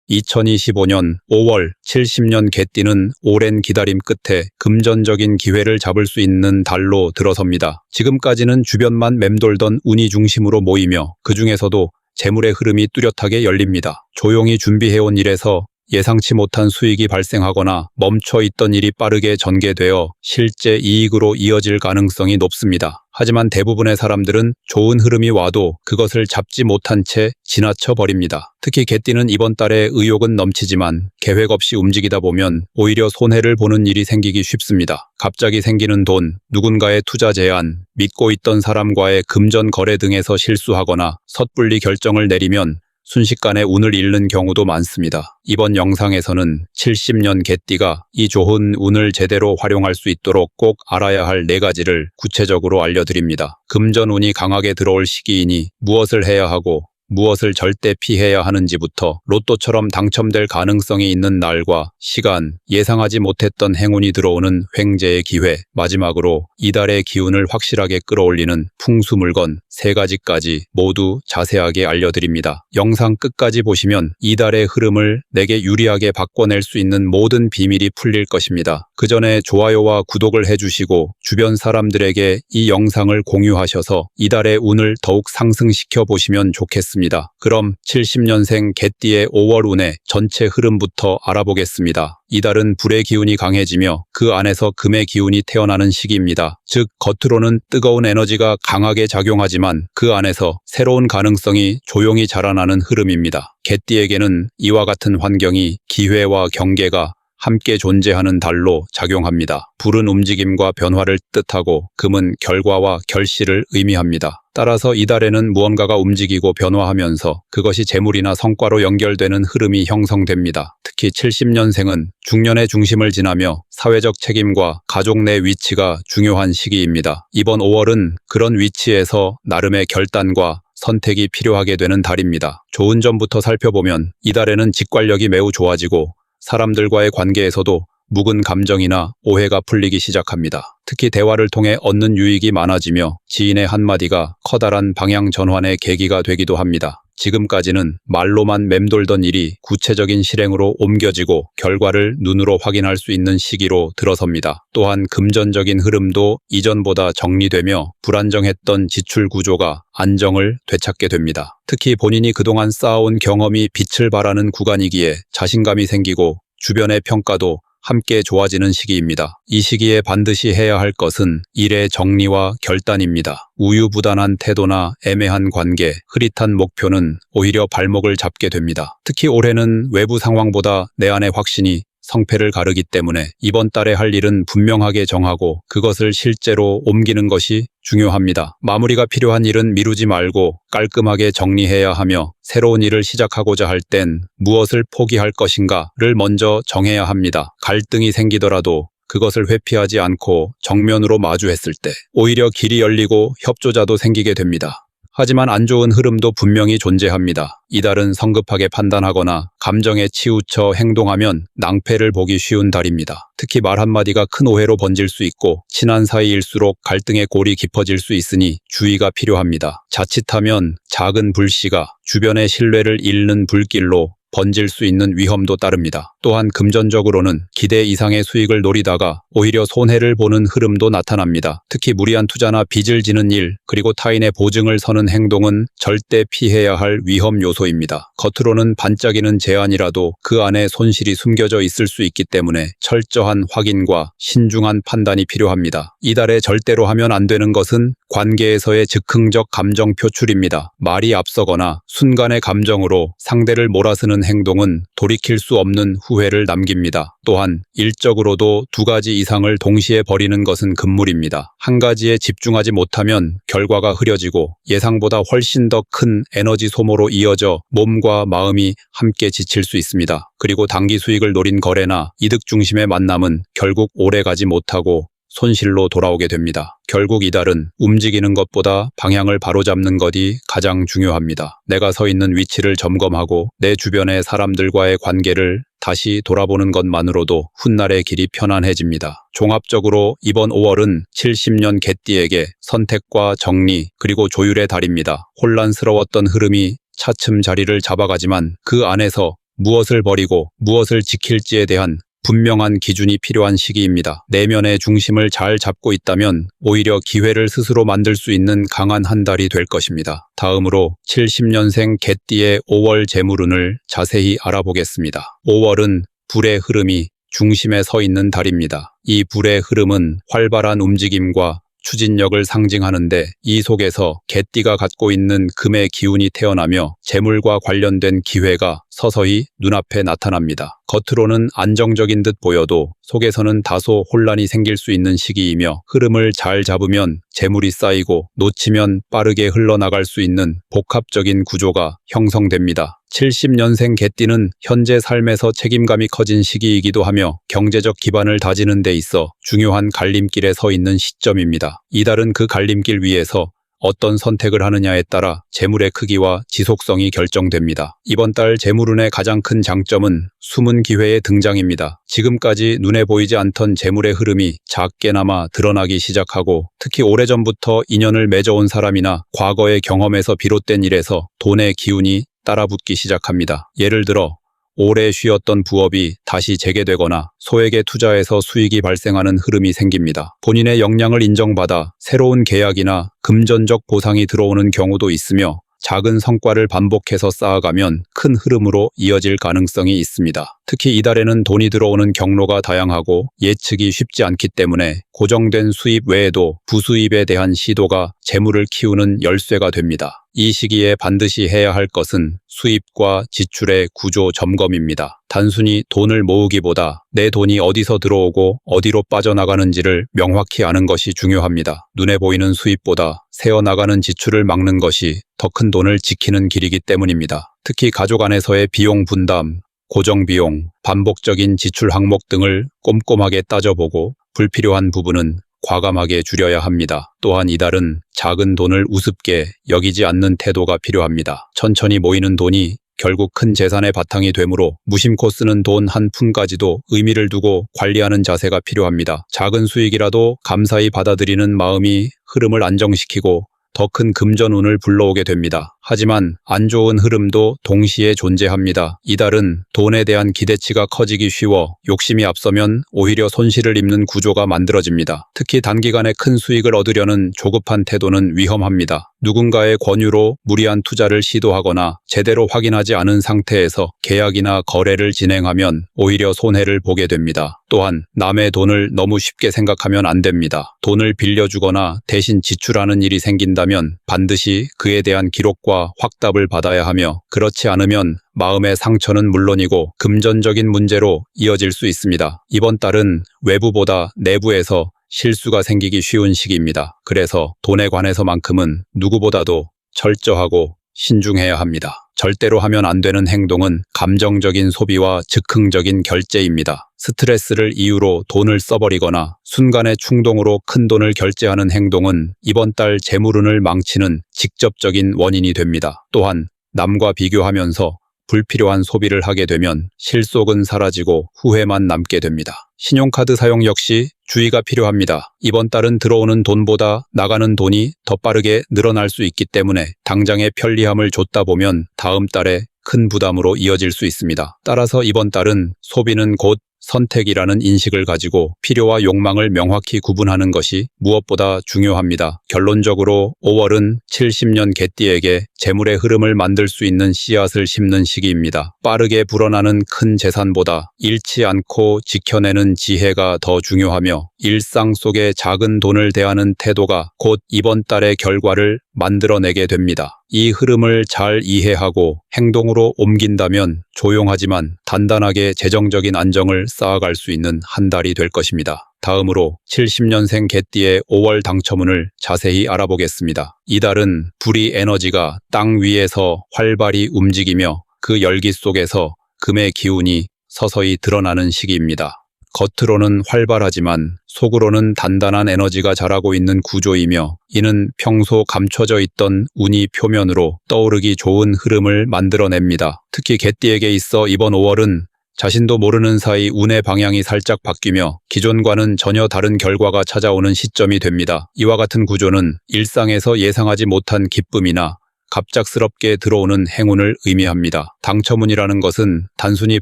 2025년 5월 70년 개띠는 오랜 기다림 끝에 금전적인 기회를 잡을 수 있는 달로 들어섭니다. 지금까지는 주변만 맴돌던 운이 중심으로 모이며 그 중에서도 재물의 흐름이 뚜렷하게 열립니다. 조용히 준비해온 일에서 예상치 못한 수익이 발생하거나 멈춰있던 일이 빠르게 전개되어 실제 이익으로 이어질 가능성이 높습니다. 하지만 대부분의 사람들은 좋은 흐름이 와도 그것을 잡지 못한 채 지나쳐 버립니다. 특히 개띠는 이번 달에 의욕은 넘치지만 계획 없이 움직이다 보면 오히려 손해를 보는 일이 생기기 쉽습니다. 갑자기 생기는 돈, 누군가의 투자 제안, 믿고 있던 사람과의 금전 거래 등에서 실수하거나 섣불리 결정을 내리면 순식간에 운을 잃는 경우도 많습니다. 이번 영상에서는 70년 개띠가 이 좋은 운을 제대로 활용할 수 있도록 꼭 알아야 할 4가지를 구체적으로 알려드립니다. 금전운이 강하게 들어올 시기이니 무엇을 해야 하고 무엇을 절대 피해야 하는지부터 로또처럼 당첨될 가능성이 있는 날과 시간, 예상하지 못했던 행운이 들어오는 횡재의 기회, 마지막으로 이달의 기운을 확실하게 끌어올리는 풍수 물건 3가지까지 모두 자세하게 알려드립니다. 영상 끝까지 보시면 이달의 흐름을 내게 유리하게 바꿔낼 수 있는 모든 비밀이 풀릴 것입니다. 그 전에 좋아요와 구독을 해주시고 주변 사람들에게 이 영상을 공유하셔서 이달의 운을 더욱 상승시켜 보시면 좋겠습니다. 그럼 70년생 개띠의 5월 운의 전체 흐름부터 알아보겠습니다. 이달은 불의 기운이 강해지며 그 안에서 금의 기운이 태어나는 시기입니다. 즉 겉으로는 뜨거운 에너지가 강하게 작용하지만 그 안에서 새로운 가능성이 조용히 자라나는 흐름입니다. 개띠에게는 이와 같은 환경이 기회와 경계가 함께 존재하는 달로 작용합니다. 불은 움직임과 변화를 뜻하고 금은 결과와 결실을 의미합니다. 따라서 이달에는 무언가가 움직이고 변화하면서 그것이 재물이나 성과로 연결되는 흐름이 형성됩니다. 특히 70년생은 중년의 중심을 지나며 사회적 책임과 가족 내 위치가 중요한 시기입니다. 이번 5월은 그런 위치에서 나름의 결단과 선택이 필요하게 되는 달입니다. 좋은 점부터 살펴보면 이달에는 직관력이 매우 좋아지고 사람들과의 관계에서도 묵은 감정이나 오해가 풀리기 시작합니다. 특히 대화를 통해 얻는 유익이 많아지며 지인의 한마디가 커다란 방향 전환의 계기가 되기도 합니다. 지금까지는 말로만 맴돌던 일이 구체적인 실행으로 옮겨지고 결과를 눈으로 확인할 수 있는 시기로 들어섭니다. 또한 금전적인 흐름도 이전보다 정리되며 불안정했던 지출 구조가 안정을 되찾게 됩니다. 특히 본인이 그동안 쌓아온 경험이 빛을 발하는 구간이기에 자신감이 생기고 주변의 평가도 함께 좋아지는 시기입니다. 이 시기에 반드시 해야 할 것은 일의 정리와 결단입니다. 우유부단한 태도나 애매한 관계, 흐릿한 목표는 오히려 발목을 잡게 됩니다. 특히 올해는 외부 상황보다 내 안의 확신이 성패를 가르기 때문에 이번 달에 할 일은 분명하게 정하고 그것을 실제로 옮기는 것이 중요합니다. 마무리가 필요한 일은 미루지 말고 깔끔하게 정리해야 하며 새로운 일을 시작하고자 할 땐 무엇을 포기할 것인가를 먼저 정해야 합니다. 갈등이 생기더라도 그것을 회피하지 않고 정면으로 마주했을 때 오히려 길이 열리고 협조자도 생기게 됩니다. 하지만 안 좋은 흐름도 분명히 존재합니다. 이달은 성급하게 판단하거나 감정에 치우쳐 행동하면 낭패를 보기 쉬운 달입니다. 특히 말 한마디가 큰 오해로 번질 수 있고 친한 사이일수록 갈등의 골이 깊어질 수 있으니 주의가 필요합니다. 자칫하면 작은 불씨가 주변의 신뢰를 잃는 불길로 번질 수 있는 위험도 따릅니다. 또한 금전적으로는 기대 이상의 수익을 노리다가 오히려 손해를 보는 흐름도 나타납니다. 특히 무리한 투자나 빚을 지는 일, 그리고 타인의 보증을 서는 행동은 절대 피해야 할 위험 요소입니다. 겉으로는 반짝이는 제안이라도 그 안에 손실이 숨겨져 있을 수 있기 때문에 철저한 확인과 신중한 판단이 필요합니다. 이달에 절대로 하면 안 되는 것은 관계에서의 즉흥적 감정 표출입니다. 말이 앞서거나 순간의 감정으로 상대를 몰아쓰는 행동은 돌이킬 수 없는 후회를 남깁니다. 또한 일적으로도 2가지 이상을 동시에 벌이는 것은 금물입니다. 한 가지에 집중하지 못하면 결과가 흐려지고 예상보다 훨씬 더 큰 에너지 소모로 이어져 몸과 마음이 함께 지칠 수 있습니다. 그리고 단기 수익을 노린 거래나 이득 중심의 만남은 결국 오래 가지 못하고 손실로 돌아오게 됩니다. 결국 이달은 움직이는 것보다 방향을 바로잡는 것이 가장 중요합니다. 내가 서 있는 위치를 점검하고 내 주변의 사람들과의 관계를 다시 돌아보는 것만으로도 훗날의 길이 편안해집니다. 종합적으로 이번 5월은 70년 개띠에게 선택과 정리 그리고 조율의 달입니다. 혼란스러웠던 흐름이 차츰 자리를 잡아가지만 그 안에서 무엇을 버리고 무엇을 지킬지에 대한 분명한 기준이 필요한 시기입니다. 내면의 중심을 잘 잡고 있다면 오히려 기회를 스스로 만들 수 있는 강한 한 달이 될 것입니다. 다음으로 70년생 개띠의 5월 재물운을 자세히 알아보겠습니다. 5월은 불의 흐름이 중심에 서 있는 달입니다. 이 불의 흐름은 활발한 움직임과 추진력을 상징하는데 이 속에서 개띠가 갖고 있는 금의 기운이 태어나며 재물과 관련된 기회가 서서히 눈앞에 나타납니다. 겉으로는 안정적인 듯 보여도 속에서는 다소 혼란이 생길 수 있는 시기이며 흐름을 잘 잡으면 재물이 쌓이고 놓치면 빠르게 흘러나갈 수 있는 복합적인 구조가 형성됩니다. 70년생 개띠는 현재 삶에서 책임감이 커진 시기이기도 하며 경제적 기반을 다지는 데 있어 중요한 갈림길에 서 있는 시점입니다. 이달은 그 갈림길 위에서 어떤 선택을 하느냐에 따라 재물의 크기와 지속성이 결정됩니다. 이번 달 재물운의 가장 큰 장점은 숨은 기회의 등장입니다. 지금까지 눈에 보이지 않던 재물의 흐름이 작게나마 드러나기 시작하고 특히 오래전부터 인연을 맺어온 사람이나 과거의 경험에서 비롯된 일에서 돈의 기운이 따라붙기 시작합니다. 예를 들어 오래 쉬었던 부업이 다시 재개되거나 소액의 투자에서 수익이 발생하는 흐름이 생깁니다. 본인의 역량을 인정받아 새로운 계약이나 금전적 보상이 들어오는 경우도 있으며 작은 성과를 반복해서 쌓아가면 큰 흐름으로 이어질 가능성이 있습니다. 특히 이달에는 돈이 들어오는 경로가 다양하고 예측이 쉽지 않기 때문에 고정된 수입 외에도 부수입에 대한 시도가 재물을 키우는 열쇠가 됩니다. 이 시기에 반드시 해야 할 것은 수입과 지출의 구조 점검입니다. 단순히 돈을 모으기보다 내 돈이 어디서 들어오고 어디로 빠져나가는지를 명확히 아는 것이 중요합니다. 눈에 보이는 수입보다 새어나가는 지출을 막는 것이 더 큰 돈을 지키는 길이기 때문입니다. 특히 가족 안에서의 비용 분담, 고정비용, 반복적인 지출 항목 등을 꼼꼼하게 따져보고 불필요한 부분은 과감하게 줄여야 합니다. 또한 이달은 작은 돈을 우습게 여기지 않는 태도가 필요합니다. 천천히 모이는 돈이 결국 큰 재산의 바탕이 되므로 무심코 쓰는 돈 한 푼까지도 의미를 두고 관리하는 자세가 필요합니다. 작은 수익이라도 감사히 받아들이는 마음이 흐름을 안정시키고 더 큰 금전운을 불러오게 됩니다. 하지만 안 좋은 흐름도 동시에 존재합니다. 이달은 돈에 대한 기대치가 커지기 쉬워 욕심이 앞서면 오히려 손실을 입는 구조가 만들어집니다. 특히 단기간에 큰 수익을 얻으려는 조급한 태도는 위험합니다. 누군가의 권유로 무리한 투자를 시도하거나 제대로 확인하지 않은 상태에서 계약이나 거래를 진행하면 오히려 손해를 보게 됩니다. 또한 남의 돈을 너무 쉽게 생각하면 안 됩니다. 돈을 빌려주거나 대신 지출하는 일이 생긴다면 반드시 그에 대한 기록과 확답을 받아야 하며 그렇지 않으면 마음의 상처는 물론이고 금전적인 문제로 이어질 수 있습니다. 이번 달은 외부보다 내부에서 실수가 생기기 쉬운 시기입니다. 그래서 돈에 관해서만큼은 누구보다도 철저하고 신중해야 합니다. 절대로 하면 안 되는 행동은 감정적인 소비와 즉흥적인 결제입니다. 스트레스를 이유로 돈을 써버리거나 순간의 충동으로 큰 돈을 결제하는 행동은 이번 달 재물운을 망치는 직접적인 원인이 됩니다. 또한 남과 비교하면서 불필요한 소비를 하게 되면 실속은 사라지고 후회만 남게 됩니다. 신용카드 사용 역시 주의가 필요합니다. 이번 달은 들어오는 돈보다 나가는 돈이 더 빠르게 늘어날 수 있기 때문에 당장의 편리함을 줬다 보면 다음 달에 큰 부담으로 이어질 수 있습니다. 따라서 이번 달은 소비는 곧 선택이라는 인식을 가지고 필요와 욕망을 명확히 구분하는 것이 무엇보다 중요합니다. 결론적으로 5월은 70년 개띠에게 재물의 흐름을 만들 수 있는 씨앗을 심는 시기입니다. 빠르게 불어나는 큰 재산보다 잃지 않고 지켜내는 지혜가 더 중요하며 일상 속의 작은 돈을 대하는 태도가 곧 이번 달의 결과를 만들어내게 됩니다. 이 흐름을 잘 이해하고 행동으로 옮긴다면 조용하지만 단단하게 재정적인 안정을 쌓아갈 수 있는 한 달이 될 것입니다. 다음으로 70년생 개띠의 5월 당첨운을 자세히 알아보겠습니다. 이달은 불의 에너지가 땅 위에서 활발히 움직이며 그 열기 속에서 금의 기운이 서서히 드러나는 시기입니다. 겉으로는 활발하지만 속으로는 단단한 에너지가 자라고 있는 구조이며 이는 평소 감춰져 있던 운이 표면으로 떠오르기 좋은 흐름을 만들어냅니다. 특히 개띠에게 있어 이번 5월은 자신도 모르는 사이 운의 방향이 살짝 바뀌며 기존과는 전혀 다른 결과가 찾아오는 시점이 됩니다. 이와 같은 구조는 일상에서 예상하지 못한 기쁨이나 갑작스럽게 들어오는 행운을 의미합니다. 당첨운이라는 것은 단순히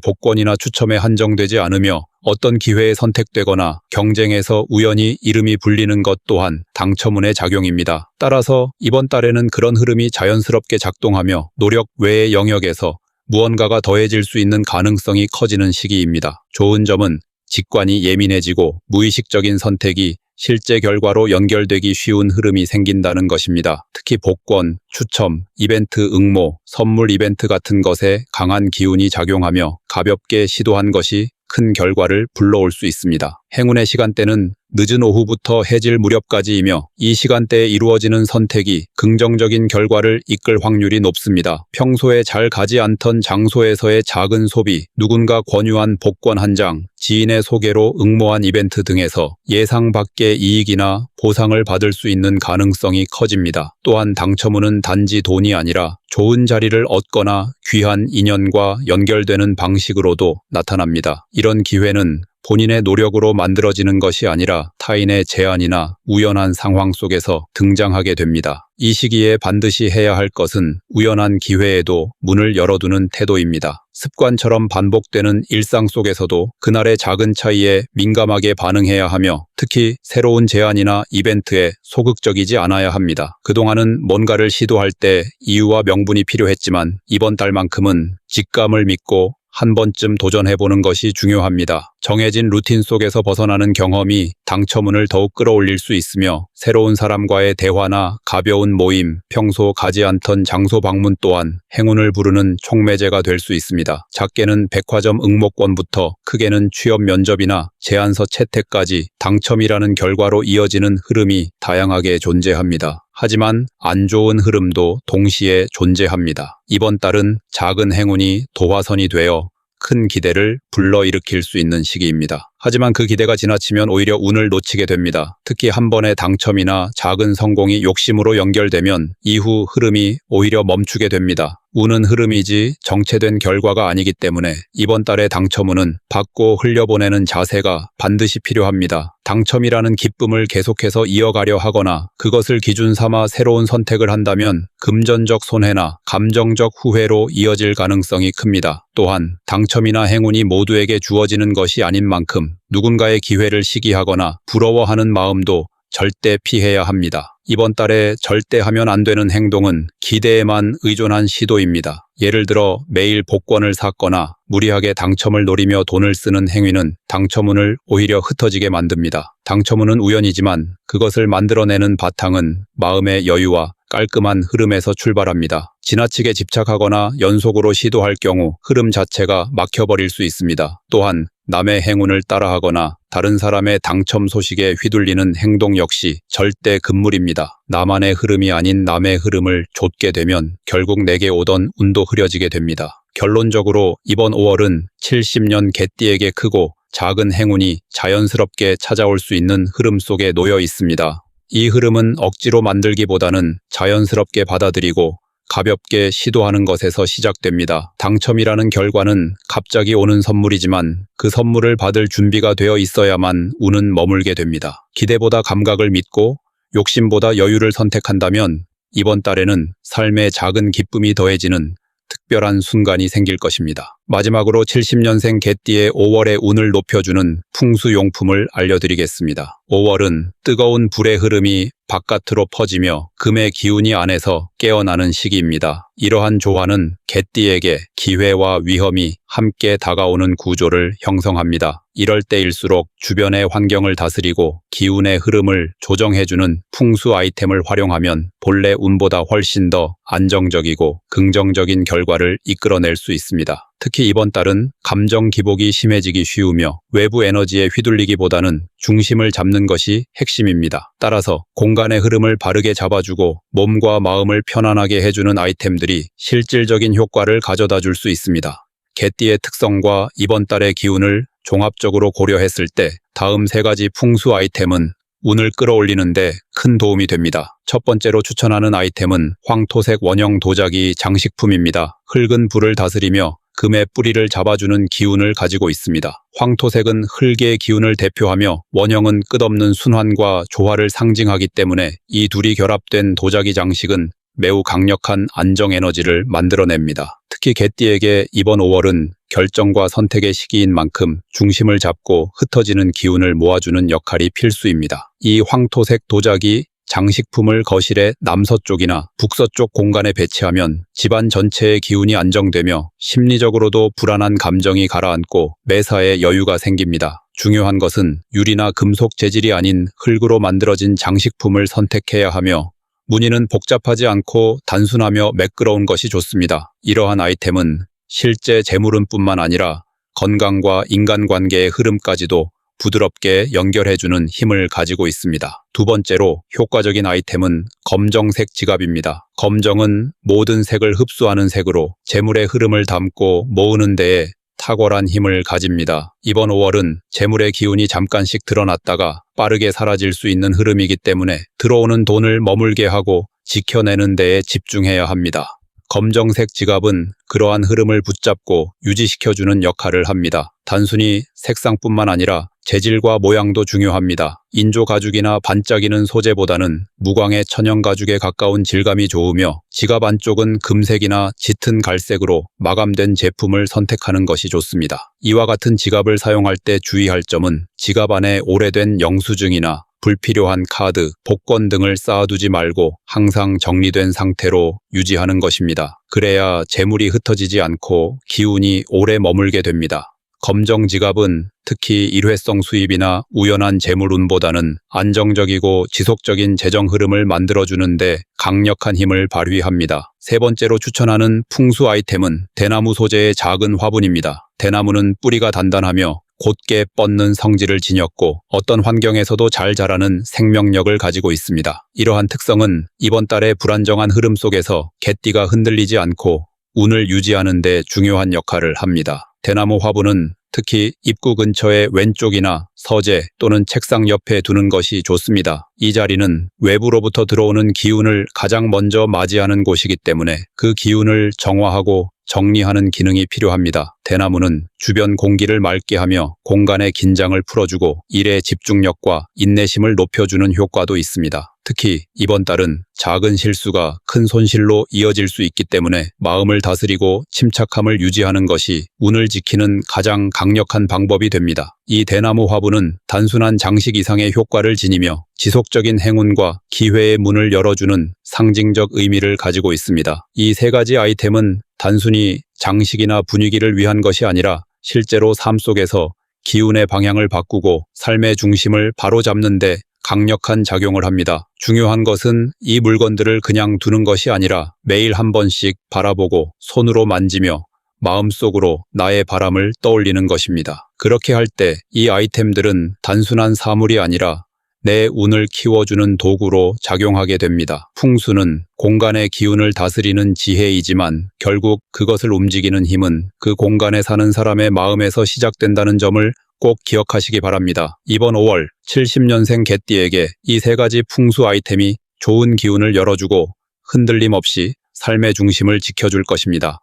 복권이나 추첨에 한정되지 않으며 어떤 기회에 선택되거나 경쟁에서 우연히 이름이 불리는 것 또한 당첨운의 작용입니다. 따라서 이번 달에는 그런 흐름이 자연스럽게 작동하며 노력 외의 영역에서 무언가가 더해질 수 있는 가능성이 커지는 시기입니다. 좋은 점은 직관이 예민해지고 무의식적인 선택이 실제 결과로 연결되기 쉬운 흐름이 생긴다는 것입니다. 특히 복권, 추첨, 이벤트 응모, 선물 이벤트 같은 것에 강한 기운이 작용하며 가볍게 시도한 것이 큰 결과를 불러올 수 있습니다. 행운의 시간대는 늦은 오후부터 해질 무렵까지이며 이 시간대에 이루어지는 선택이 긍정적인 결과를 이끌 확률이 높습니다. 평소에 잘 가지 않던 장소에서의 작은 소비, 누군가 권유한 복권 한 장, 지인의 소개로 응모한 이벤트 등에서 예상 밖의 이익이나 보상을 받을 수 있는 가능성이 커집니다. 또한 당첨운은 단지 돈이 아니라 좋은 자리를 얻거나 귀한 인연과 연결되는 방식으로도 나타납니다. 이런 기회는 본인의 노력으로 만들어지는 것이 아니라 타인의 제안이나 우연한 상황 속에서 등장하게 됩니다. 이 시기에 반드시 해야 할 것은 우연한 기회에도 문을 열어두는 태도입니다. 습관처럼 반복되는 일상 속에서도 그날의 작은 차이에 민감하게 반응해야 하며 특히 새로운 제안이나 이벤트에 소극적이지 않아야 합니다. 그동안은 뭔가를 시도할 때 이유와 명분이 필요했지만 이번 달만큼은 직감을 믿고 한 번쯤 도전해보는 것이 중요합니다. 정해진 루틴 속에서 벗어나는 경험이 당첨운을 더욱 끌어올릴 수 있으며 새로운 사람과의 대화나 가벼운 모임, 평소 가지 않던 장소 방문 또한 행운을 부르는 촉매제가 될 수 있습니다. 작게는 백화점 응모권부터 크게는 취업 면접이나 제안서 채택까지 당첨이라는 결과로 이어지는 흐름이 다양하게 존재합니다. 하지만 안 좋은 흐름도 동시에 존재합니다. 이번 달은 작은 행운이 도화선이 되어 큰 기대를 불러일으킬 수 있는 시기입니다. 하지만 그 기대가 지나치면 오히려 운을 놓치게 됩니다. 특히 한 번의 당첨이나 작은 성공이 욕심으로 연결되면 이후 흐름이 오히려 멈추게 됩니다. 운은 흐름이지 정체된 결과가 아니기 때문에 이번 달의 당첨운은 받고 흘려보내는 자세가 반드시 필요합니다. 당첨이라는 기쁨을 계속해서 이어가려 하거나 그것을 기준 삼아 새로운 선택을 한다면 금전적 손해나 감정적 후회로 이어질 가능성이 큽니다. 또한 당첨이나 행운이 모두에게 주어지는 것이 아닌 만큼 누군가의 기회를 시기하거나 부러워하는 마음도 절대 피해야 합니다. 이번 달에 절대 하면 안 되는 행동은 기대에만 의존한 시도입니다. 예를 들어 매일 복권을 샀거나 무리하게 당첨을 노리며 돈을 쓰는 행위는 당첨운을 오히려 흩어지게 만듭니다. 당첨운은 우연이지만 그것을 만들어내는 바탕은 마음의 여유와 깔끔한 흐름에서 출발합니다. 지나치게 집착하거나 연속으로 시도할 경우 흐름 자체가 막혀버릴 수 있습니다. 또한 남의 행운을 따라하거나 다른 사람의 당첨 소식에 휘둘리는 행동 역시 절대 금물입니다. 나만의 흐름이 아닌 남의 흐름을 좇게 되면 결국 내게 오던 운도 흐려지게 됩니다. 결론적으로 이번 5월은 70년 개띠에게 크고 작은 행운이 자연스럽게 찾아올 수 있는 흐름 속에 놓여 있습니다. 이 흐름은 억지로 만들기보다는 자연스럽게 받아들이고 가볍게 시도하는 것에서 시작됩니다. 당첨이라는 결과는 갑자기 오는 선물이지만 그 선물을 받을 준비가 되어 있어야만 운은 머물게 됩니다. 기대보다 감각을 믿고 욕심보다 여유를 선택한다면 이번 달에는 삶의 작은 기쁨이 더해지는 특별한 순간이 생길 것입니다. 마지막으로 70년생 개띠의 5월의 운을 높여주는 풍수용품을 알려드리겠습니다. 5월은 뜨거운 불의 흐름이 바깥으로 퍼지며 금의 기운이 안에서 깨어나는 시기입니다. 이러한 조화는 개띠에게 기회와 위험이 함께 다가오는 구조를 형성합니다. 이럴 때일수록 주변의 환경을 다스리고 기운의 흐름을 조정해주는 풍수 아이템을 활용하면 본래 운보다 훨씬 더 안정적이고 긍정적인 결과를 이끌어낼 수 있습니다. 특히 이번 달은 감정 기복이 심해지기 쉬우며 외부 에너지에 휘둘리기보다는 중심을 잡는 것이 핵심입니다. 따라서 공간의 흐름을 바르게 잡아주고 몸과 마음을 편안하게 해주는 아이템들이 실질적인 효과를 가져다 줄 수 있습니다. 개띠의 특성과 이번 달의 기운을 종합적으로 고려했을 때 다음 3가지 풍수 아이템은 운을 끌어올리는데 큰 도움이 됩니다. 첫 번째로 추천하는 아이템은 황토색 원형 도자기 장식품입니다. 흙은 불을 다스리며 금의 뿌리를 잡아주는 기운을 가지고 있습니다. 황토색은 흙의 기운을 대표하며 원형은 끝없는 순환과 조화를 상징하기 때문에 이 둘이 결합된 도자기 장식은 매우 강력한 안정 에너지를 만들어냅니다. 특히 개띠에게 이번 5월은 결정과 선택의 시기인 만큼 중심을 잡고 흩어지는 기운을 모아주는 역할이 필수입니다. 이 황토색 도자기 장식품을 거실의 남서쪽이나 북서쪽 공간에 배치하면 집안 전체의 기운이 안정되며 심리적으로도 불안한 감정이 가라앉고 매사에 여유가 생깁니다. 중요한 것은 유리나 금속 재질이 아닌 흙으로 만들어진 장식품을 선택해야 하며 무늬는 복잡하지 않고 단순하며 매끄러운 것이 좋습니다. 이러한 아이템은 실제 재물운뿐만 아니라 건강과 인간관계의 흐름까지도 부드럽게 연결해주는 힘을 가지고 있습니다. 두 번째로 효과적인 아이템은 검정색 지갑입니다. 검정은 모든 색을 흡수하는 색으로 재물의 흐름을 담고 모으는 데에 탁월한 힘을 가집니다. 이번 5월은 재물의 기운이 잠깐씩 드러났다가 빠르게 사라질 수 있는 흐름이기 때문에 들어오는 돈을 머물게 하고 지켜내는 데에 집중해야 합니다. 검정색 지갑은 그러한 흐름을 붙잡고 유지시켜주는 역할을 합니다. 단순히 색상뿐만 아니라 재질과 모양도 중요합니다. 인조 가죽이나 반짝이는 소재보다는 무광의 천연 가죽에 가까운 질감이 좋으며 지갑 안쪽은 금색이나 짙은 갈색으로 마감된 제품을 선택하는 것이 좋습니다. 이와 같은 지갑을 사용할 때 주의할 점은 지갑 안에 오래된 영수증이나 불필요한 카드, 복권 등을 쌓아두지 말고 항상 정리된 상태로 유지하는 것입니다. 그래야 재물이 흩어지지 않고 기운이 오래 머물게 됩니다. 검정 지갑은 특히 일회성 수입이나 우연한 재물운보다는 안정적이고 지속적인 재정 흐름을 만들어주는데 강력한 힘을 발휘합니다. 세 번째로 추천하는 풍수 아이템은 대나무 소재의 작은 화분입니다. 대나무는 뿌리가 단단하며 곧게 뻗는 성질을 지녔고 어떤 환경에서도 잘 자라는 생명력을 가지고 있습니다. 이러한 특성은 이번 달의 불안정한 흐름 속에서 개띠가 흔들리지 않고 운을 유지하는 데 중요한 역할을 합니다. 대나무 화분은 특히 입구 근처의 왼쪽이나 서재 또는 책상 옆에 두는 것이 좋습니다. 이 자리는 외부로부터 들어오는 기운을 가장 먼저 맞이하는 곳이기 때문에 그 기운을 정화하고 정리하는 기능이 필요합니다. 대나무는 주변 공기를 맑게 하며 공간의 긴장을 풀어주고 일의 집중력과 인내심을 높여주는 효과도 있습니다. 특히 이번 달은 작은 실수가 큰 손실로 이어질 수 있기 때문에 마음을 다스리고 침착함을 유지하는 것이 운을 지키는 가장 강력한 방법이 됩니다. 이 대나무 화분은 단순한 장식 이상의 효과를 지니며 지속적인 행운과 기회의 문을 열어주는 상징적 의미를 가지고 있습니다. 이 세 가지 아이템은 단순히 장식이나 분위기를 위한 것이 아니라 실제로 삶 속에서 기운의 방향을 바꾸고 삶의 중심을 바로잡는 데 강력한 작용을 합니다. 중요한 것은 이 물건들을 그냥 두는 것이 아니라 매일 한 번씩 바라보고 손으로 만지며 마음속으로 나의 바람을 떠올리는 것입니다. 그렇게 할 때 이 아이템들은 단순한 사물이 아니라 내 운을 키워주는 도구로 작용하게 됩니다. 풍수는 공간의 기운을 다스리는 지혜이지만 결국 그것을 움직이는 힘은 그 공간에 사는 사람의 마음에서 시작된다는 점을 꼭 기억하시기 바랍니다. 이번 5월 70년생 개띠에게 이 세 가지 풍수 아이템이 좋은 기운을 열어주고 흔들림 없이 삶의 중심을 지켜줄 것입니다.